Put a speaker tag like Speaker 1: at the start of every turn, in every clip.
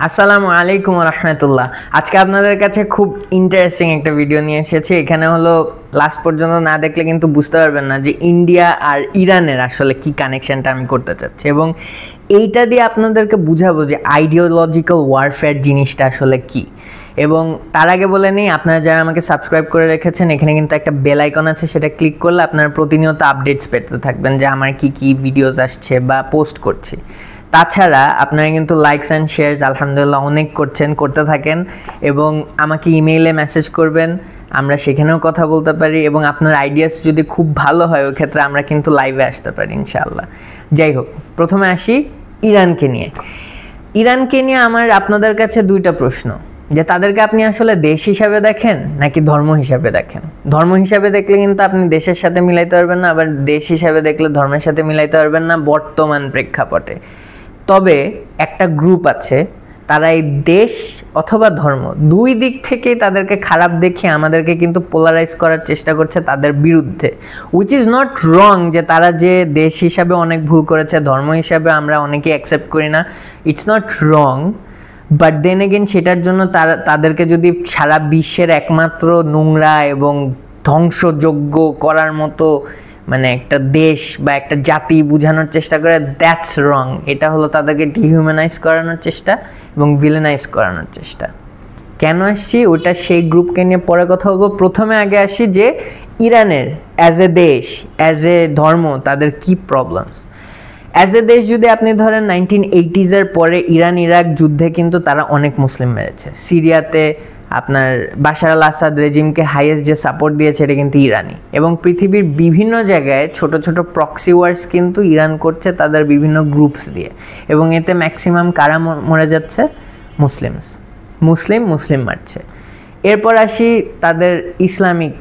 Speaker 1: আসসালামু আলাইকুম রহমতুল্লাহ। আজকে আপনাদের কাছে খুব ইন্টারেস্টিং একটা ভিডিও নিয়ে এসেছি। এখানে হলো লাস্ট পর্যন্ত না দেখলে কিন্তু বুঝতে পারবেন না যে ইন্ডিয়া আর ইরানের আসলে কি কানেকশনটা আমি করতে চাচ্ছি, এবং এইটা দিয়ে আপনাদেরকে বুঝাবো যে আইডিওলজিক্যাল ওয়ারফেয়ার জিনিসটা আসলে কি। এবং তার আগে বলে নিই, আপনারা যারা আমাকে সাবস্ক্রাইব করে রেখেছেন, এখানে কিন্তু একটা বেল আইকন আছে, সেটা ক্লিক করলে আপনারা প্রতিনিয়ত আপডেটস পেতে থাকবেন যে আমার কি কি ভিডিওস আসছে বা পোস্ট করছি। তাছাড়া আপনারা কিন্তু লাইকস অ্যান্ড শেয়ারস আলহামদুলিল্লাহ অনেক করতে থাকেন, এবং আমাকে ইমেইলে মেসেজ করবেন, আমরা সেখানেও কথা বলতে পারি, এবং আপনার আইডিয়াস যদি খুব ভালো হয় ওই ক্ষেত্রে আমরা কিন্তু লাইভে আসতে পারি ইনশাআল্লাহ। যাই হোক, প্রথমে আসি ইরানকে নিয়ে আমার আপনাদের কাছে দুইটা প্রশ্ন, যে তাদেরকে আপনি আসলে দেশ হিসাবে দেখেন নাকি ধর্ম হিসাবে দেখেন। ধর্ম হিসাবে দেখলে কিন্তু আপনি দেশের সাথে মিলাইতে পারবেন না, আবার দেশ হিসাবে দেখলে ধর্মের সাথে মিলাইতে পারবেন না বর্তমান প্রেক্ষাপটে। তবে একটা গ্রুপ আছে, তারা এই দেশ অথবা ধর্ম দুই দিক থেকেই তাদেরকে খারাপ দেখিয়ে আমাদেরকে কিন্তু পোলারাইজ করার চেষ্টা করছে তাদের বিরুদ্ধে, উইচ ইজ নট রং। যে তারা যে দেশ হিসাবে অনেক ভুল করেছে, ধর্ম হিসাবে আমরা অনেকেই অ্যাকসেপ্ট করি না, it's not wrong. But then again সেটার জন্য তাদেরকে যদি সারা বিশ্বের একমাত্র নোংরা এবং ধ্বংসযোগ্য করার মতো মানে একটা দেশ বা একটা জাতি বোঝানোর চেষ্টা করে, দ্যাটস রং। এটা হলো তাদেরকে ডিহিউম্যানাইজ করানোর চেষ্টা এবং ভিলেনাইজ করানোর চেষ্টা। কেন আসছি ওটা সেই গ্রুপকে নিয়ে পরে কথা বলবো। প্রথমে আগে আসি যে ইরানের অ্যাজ এ দেশ, অ্যাজ এ ধর্ম তাদের কি প্রবলেমস। অ্যাজ এ দেশ যদি আপনি ধরেন 1980s পরে ইরান ইরাক যুদ্ধে কিন্তু তারা অনেক মুসলিম মেরেছে। সিরিয়াতে আপনার বাশার আল আসাদ রেজিমকে হাইয়েস্ট যে সাপোর্ট দিয়েছে এটা কিন্তু ইরানি, এবং পৃথিবীর বিভিন্ন জায়গায় ছোট ছোট প্রক্সি ওয়ার্স কিন্তু ইরান করছে তাদের বিভিন্ন গ্রুপস দিয়ে, এবং এতে ম্যাক্সিমাম কারা মরে যাচ্ছে? মুসলিম মারছে। এরপর আসি তাদের ইসলামিক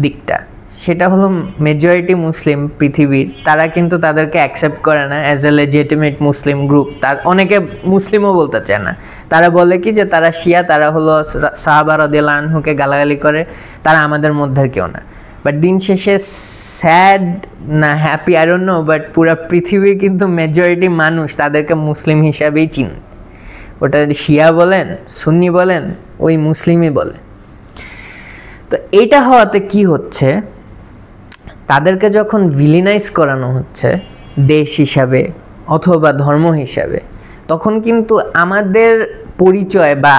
Speaker 1: দিকটা, সেটা হলো মেজরিটি মুসলিম পৃথিবীর, তারা কিন্তু তাদেরকে অ্যাকসেপ্ট করে না as a legitimate Muslim group. অনেকে মুসলিমও বলতে চায় না, তারা বলে কি যে তারা শিয়া, তারা হলো সাহাবা রাদিয়াল্লাহু আনহুকে গালাগালি করে, তারা আমাদের মধ্যে কেউ না। বাট দিন শেষে স্যাড না happy I don't know, but পুরো পৃথিবীর কিন্তু মেজরিটি মানুষ তাদেরকে মুসলিম হিসাবেই চিনে। ওটা শিয়া বলেন, সুন্নি বলেন, ওই মুসলিমই বলে। তো এইটা হওয়াতে কি হচ্ছে, তাদেরকে যখন ভিলিনাইজ করানো হচ্ছে দেশ হিসাবে অথবা ধর্ম হিসাবে, তখন কিন্তু আমাদের পরিচয় বা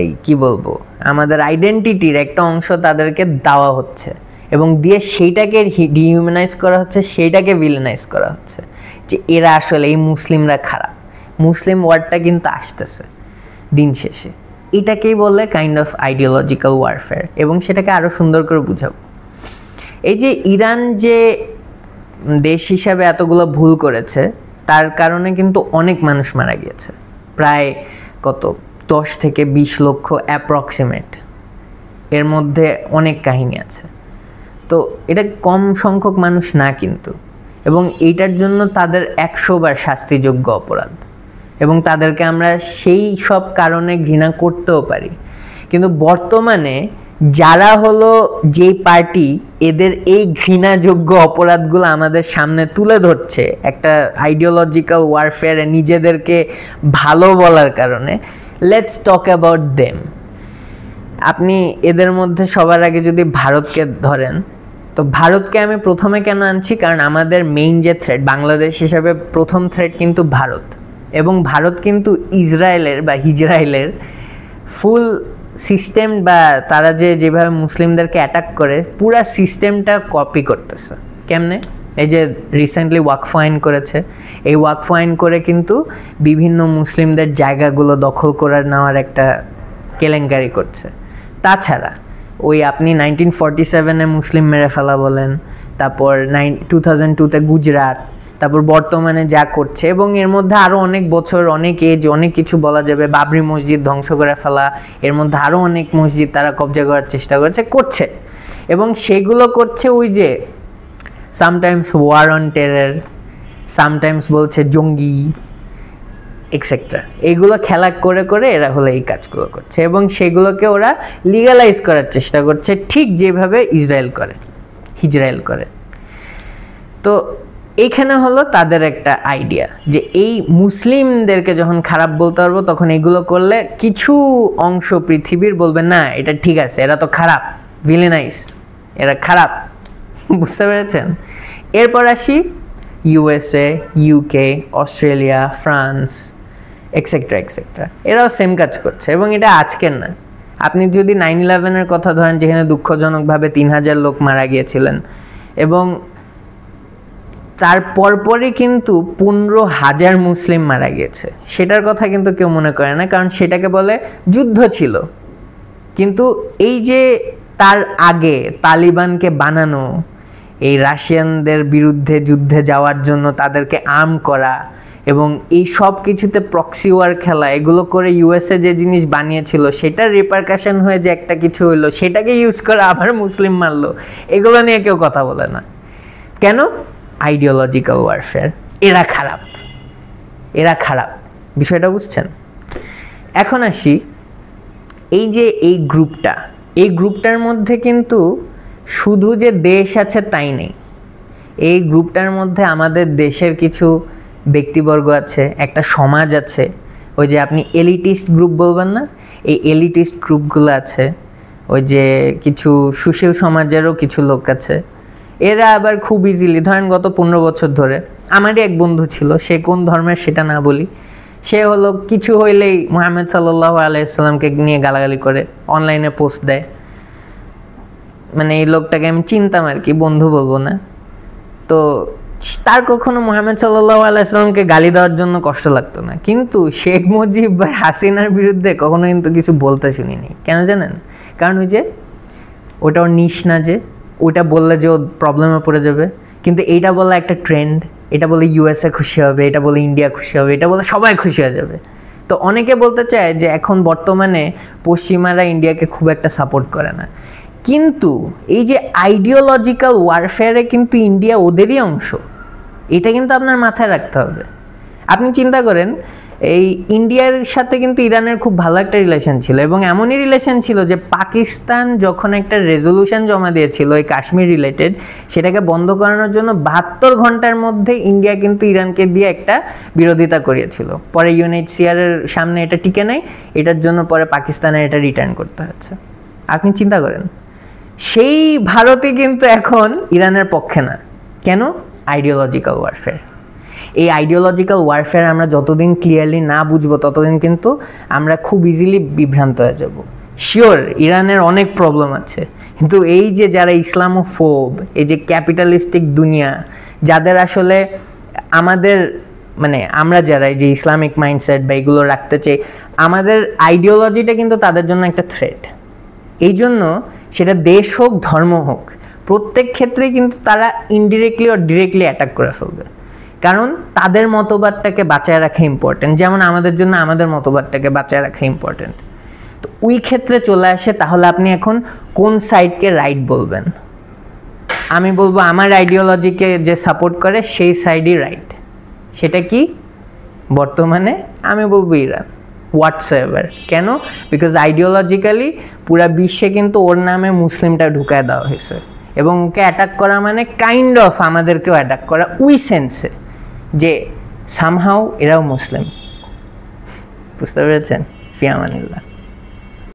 Speaker 1: এই কি বলবো আমাদের আইডেন্টিটির একটা অংশ তাদেরকে দেওয়া হচ্ছে, এবং দিয়ে সেইটাকে ডিহিউম্যানাইজ করা হচ্ছে, সেইটাকে ভিলেনাইজ করা হচ্ছে যে এরা আসলে এই মুসলিমরা খারাপ। মুসলিম ওয়ার্ডটা কিন্তু আসতেছে দিন শেষে। এটাকেই বলে কাইন্ড অফ আইডিওলজিক্যাল ওয়ারফেয়ার, এবং সেটাকে আরও সুন্দর করে বুঝাবো। এই যে ইরান যে দেশ হিসাবে এতগুলো ভুল করেছে, তার কারণে কিন্তু অনেক মানুষ মারা গিয়েছে, প্রায় কত 10 থেকে 20 লক্ষ অ্যাপ্রক্সিমেট। এর মধ্যে অনেক কাহিনী আছে, তো এটা কম সংখ্যক মানুষ না কিন্তু, এবং এইটার জন্য তাদের 100 বার শাস্তিযোগ্য অপরাধ, এবং তাদেরকে আমরা সেই সব কারণে ঘৃণা করতেও পারি। কিন্তু বর্তমানে যারা হলো যে পার্টি এদের এই ঘৃণাযোগ্য অপরাধগুলো আমাদের সামনে তুলে ধরছে একটা আইডিওলজিক্যাল ওয়ারফেয়ারে নিজেদেরকে ভালো বলার কারণে, লেটস টক অ্যাবাউট দেম। আপনি এদের মধ্যে সবার আগে যদি ভারতকে ধরেন, তো ভারতকে আমি প্রথমে কেন আনছি, কারণ আমাদের মেইন যে থ্রেট বাংলাদেশ হিসাবে প্রথম থ্রেট কিন্তু ভারত, এবং ভারত কিন্তু ইসরায়েলের বা হিজরায়েলের ফুল সিস্টেম বা তারা যেভাবে মুসলিমদেরকে অ্যাটাক করে পুরা সিস্টেমটা কপি করতেছে। কেমনে? এই যে রিসেন্টলি ওয়াকফ আইন করেছে, এই ওয়াকফ আইন করে কিন্তু বিভিন্ন মুসলিমদের জায়গাগুলো দখল করে নেওয়ার একটা কেলেঙ্কারি করছে। তাছাড়া ওই আপনি 1947-এ মুসলিম মেরে ফেলা বলেন, তারপর 2002-তে গুজরাট, তারপর বর্তমানে যা করছে, এবং এর মধ্যে আরও অনেক বছর অনেক এজ অনেক কিছু বলা যাবে। বাবরি মসজিদ ধ্বংস করে ফেলা, এর মধ্যে আরও অনেক মসজিদ তারা কবজা করার চেষ্টা করছে, এবং সেগুলো করছে ওই যে sometimes war on terror, sometimes বলছে জঙ্গি এক্সেট্রা। এইগুলো খেলা করে করে এরা হলো এই কাজগুলো করছে, এবং সেগুলোকে ওরা লিগালাইজ করার চেষ্টা করছে, ঠিক যেভাবে হিজরায়েল করে। তো এইখানে হলো তাদের একটা আইডিয়া যে এই মুসলিমদেরকে যখন খারাপ বলতে পারবো তখন এগুলো করলে কিছু অংশ পৃথিবীর বলবে না এটা ঠিক আছে, এরা তো খারাপ, ভিলেনাইজ, এরা খারাপ। বুঝতে পেরেছেন? এরপর আসি USA, UK, Australia, France, etcetera etcetera, এরাও সেম কাজ করছে। এবং এটা আজকের না, আপনি যদি 9/11-এর কথা ধরেন, যেখানে দুঃখজনকভাবে 3,000 লোক মারা গিয়েছিলেন, এবং তার পরপরই কিন্তু 15,000 মুসলিম মারা গিয়েছে, সেটার কথা কিন্তু কেউ মনে করে না, কারণ সেটাকে বলে যুদ্ধ ছিল। কিন্তু এই যে তার আগে তালিবানকে বানানো, এই রাশিয়ানদের বিরুদ্ধে যুদ্ধে যাওয়ার জন্য তাদেরকে আর্ম করা এবং এই সব কিছুতে প্রক্সি ওয়ার খেলা, এগুলো করে ইউএসএ যে জিনিস বানিয়েছিল সেটার রিপারকাশন হয়ে যে একটা কিছু হইলো, সেটাকে ইউজ করে আবার মুসলিম মারলো, এগুলো নিয়ে কেউ কথা বলে না। কেন? Ideological warfare. এরা খারাপ, এরা খারাপ, বিষয়টা বুঝছেন? এখন আসি এই যে এই গ্রুপটার মধ্যে কিন্তু শুধু যে দেশ আছে তাই নেই, এই গ্রুপটার মধ্যে আমাদের দেশের কিছু ব্যক্তিবর্গ আছে, একটা সমাজ আছে, ওই যে আপনি এলিটিস্ট গ্রুপ বলবেন না, এই এলিটিস্ট গ্রুপগুলো আছে, ওই যে কিছু সুশীল সমাজেরও কিছু লোক আছে। এরা আবার খুব ইজিলি, ধরেন গত 15 বছর ধরে আমারই এক বন্ধু ছিল, সে কোন ধর্মের সেটা না বলি, সে হলো কিছু হইলেই মুহাম্মদ সাল্লাল্লাহু আলাইহি সাল্লামকে নিয়ে গালাগালি করে, অনলাইনে পোস্ট দেয়। মানে এই লোকটাকে আমি চিনতাম আর কি, বন্ধু বলবো না। তো তার কখনো মুহাম্মদ সাল্লাল্লাহু আলাইহি সাল্লামকে গালি দেওয়ার জন্য কষ্ট লাগতো না, কিন্তু শেখ মুজিব বা হাসিনার বিরুদ্ধে কখনো কিন্তু কিছু বলতে শুনিনি। কেন জানেন? কারণ ওই যে ওটা ওর নিশ না, যে ওইটা বললে যে ও প্রবলেমে পড়ে যাবে, কিন্তু এইটা বলা একটা ট্রেন্ড, এটা বলে ইউএসএ খুশি হবে, এটা বলে ইন্ডিয়া খুশি হবে, এটা বলে সবাই খুশি হয়ে যাবে। তো অনেকে বলতে চায় যে এখন বর্তমানে পশ্চিমারা ইন্ডিয়াকে খুব একটা সাপোর্ট করে না, কিন্তু এই যে আইডিওলজিক্যাল ওয়ারফেয়ারে কিন্তু ইন্ডিয়া ওদেরই অংশ, এটা কিন্তু আপনার মাথায় রাখতে হবে। আপনি চিন্তা করেন, এই ইন্ডিয়ার সাথে কিন্তু ইরানের খুব ভালো একটা রিলেশন ছিল, এবং এমনই রিলেশন ছিল যে পাকিস্তান যখন একটা রেজলিউশন জমা দিয়েছিল এই কাশ্মীর রিলেটেড, সেটাকে বন্ধ করানোর জন্য 72 ঘন্টার মধ্যে ইন্ডিয়া কিন্তু ইরানকে দিয়ে একটা বিরোধিতা করিয়েছিল। পরে UNHCR এর সামনে এটা টিকে নেয়, এটার জন্য পরে পাকিস্তানের এটা রিটার্ন করতে হচ্ছে। আপনি চিন্তা করেন, সেই ভারতই কিন্তু এখন ইরানের পক্ষে না। কেন? Ideological warfare. এই আইডিওলজিক্যাল ওয়ারফেয়ার আমরা যতদিন ক্লিয়ারলি না বুঝবো ততদিন কিন্তু আমরা খুব ইজিলি বিভ্রান্ত হয়ে যাব। শিওর ইরানের অনেক প্রবলেম আছে, কিন্তু এই যে যারা ইসলামোফোব, এই যে ক্যাপিটালিস্টিক দুনিয়া, যাদের আসলে আমাদের মানে আমরা যারা এই যে ইসলামিক মাইন্ডসেট বা এগুলো রাখতে চাই, আমাদের আইডিওলজিটা কিন্তু তাদের জন্য একটা থ্রেট। এই জন্য সেটা দেশ হোক ধর্ম হোক, প্রত্যেক ক্ষেত্রেই কিন্তু তারা ইনডিরেক্টলি ও ডিরেক্টলি অ্যাটাক করে ফেলবে, কারণ তাদের মতবাদটাকে বাঁচায় রাখা ইম্পর্টেন্ট, যেমন আমাদের জন্য আমাদের মতবাদটাকে বাঁচায় রাখা ইম্পর্টেন্ট। তো ওই ক্ষেত্রে চলে আসে, তাহলে আপনি এখন কোন সাইডকে রাইট বলবেন? আমি বলবো আমার আইডিওলজিকে যে সাপোর্ট করে সেই সাইডই রাইট। সেটা কি? বর্তমানে আমি বলবো ইরান, হোয়াটসএভার। কেন? বিকজ আইডিওলজিক্যালি পুরা বিশ্বে কিন্তু ওর নামে মুসলিমটা ঢুকায় দেওয়া হয়েছে, এবং ওকে অ্যাটাক করা মানে কাইন্ড অফ আমাদেরকেও অ্যাটাক করা, ওই সেন্সে যে সামহাউ এরাও মুসলিম। বুঝতে পেরেছেন? ফি আমানিল্লাহ।